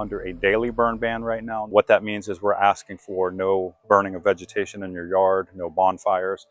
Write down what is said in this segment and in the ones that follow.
under a daily burn ban right now. What that means is we're asking for no burning of vegetation in your yard, no bonfires.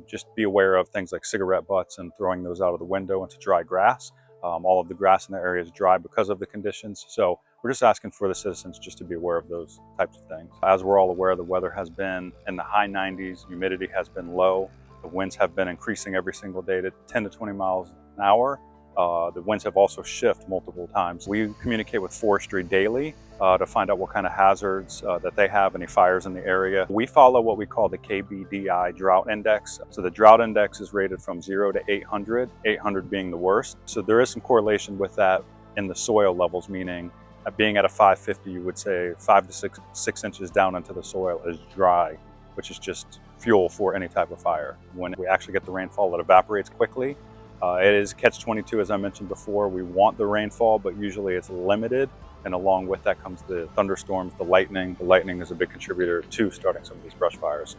Just be aware of things like cigarette butts and throwing those out of the window into dry grass. All of the grass in the area is dry because of the conditions. So we're just asking for the citizens just to be aware of those types of things. As we're all aware, the weather has been in the high 90s, humidity has been low. The winds have been increasing every single day to 10 to 20 miles an hour. The winds have also shifted multiple times. We communicate with forestry daily to find out what kind of hazards that they have, any fires in the area. We follow what we call the KBDI drought index. So the drought index is rated from 0 to 800, 800 being the worst. So there is some correlation with that in the soil levels, meaning being at a 550, you would say 5 to 6 inches down into the soil is dry, which is just fuel for any type of fire. When we actually get the rainfall, it evaporates quickly. It is catch-22, as I mentioned before. We want the rainfall, but usually it's limited. And along with that comes the thunderstorms, the lightning. The lightning is a big contributor to starting some of these brush fires.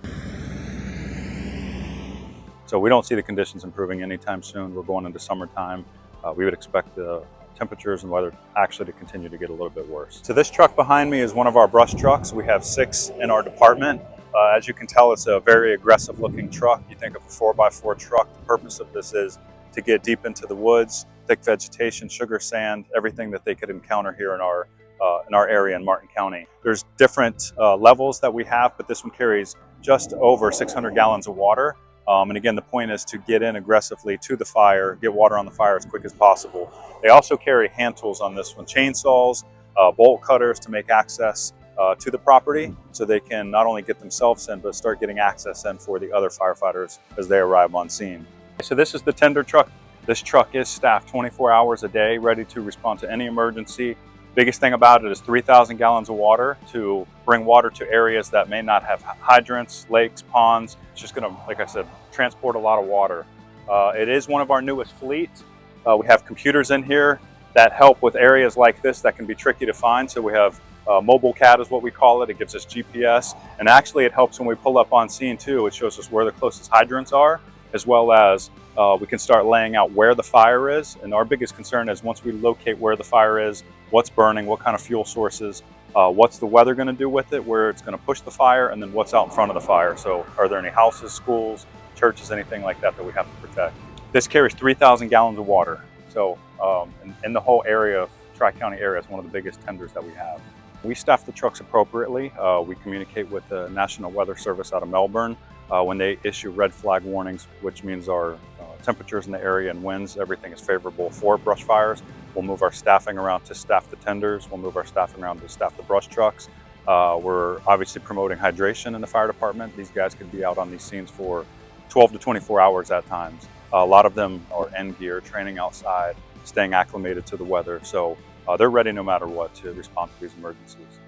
So we don't see the conditions improving anytime soon. We're going into summertime. We would expect the temperatures and weather actually to continue to get a little bit worse. So this truck behind me is one of our brush trucks. We have 6 in our department. As you can tell, it's a very aggressive looking truck. You think of a 4x4 truck. The purpose of this is to get deep into the woods, thick vegetation, sugar sand, everything that they could encounter here in our area in Martin County. There's different levels that we have, but this one carries just over 600 gallons of water. And again, the point is to get in aggressively to the fire, get water on the fire as quick as possible. They also carry hand tools on this one, chainsaws, bolt cutters to make access to the property, so they can not only get themselves in, but start getting access in for the other firefighters as they arrive on scene. So this is the tender truck. This truck is staffed 24 hours a day, ready to respond to any emergency. Biggest thing about it is 3,000 gallons of water to bring water to areas that may not have hydrants, lakes, ponds. It's just gonna, like I said, transport a lot of water. It is one of our newest fleets. We have computers in here that help with areas like this that can be tricky to find. So we have mobile CAD is what we call it. It gives us GPS, and actually it helps when we pull up on scene too. It shows us where the closest hydrants are, as well as we can start laying out where the fire is. And our biggest concern is once we locate where the fire is, what's burning, what kind of fuel sources, what's the weather going to do with it, where it's going to push the fire, and then what's out in front of the fire. So are there any houses, schools, churches, anything like that that we have to protect? This carries 3,000 gallons of water. So in the whole area of Tri-County area, it's one of the biggest tenders that we have. We staff the trucks appropriately. We communicate with the National Weather Service out of Melbourne when they issue red flag warnings, which means our temperatures in the area and winds, everything is favorable for brush fires. We'll move our staffing around to staff the tenders. We'll move our staffing around to staff the brush trucks. We're obviously promoting hydration in the fire department. These guys could be out on these scenes for 12 to 24 hours at times. A lot of them are in gear, training outside, staying acclimated to the weather. So they're ready no matter what to respond to these emergencies.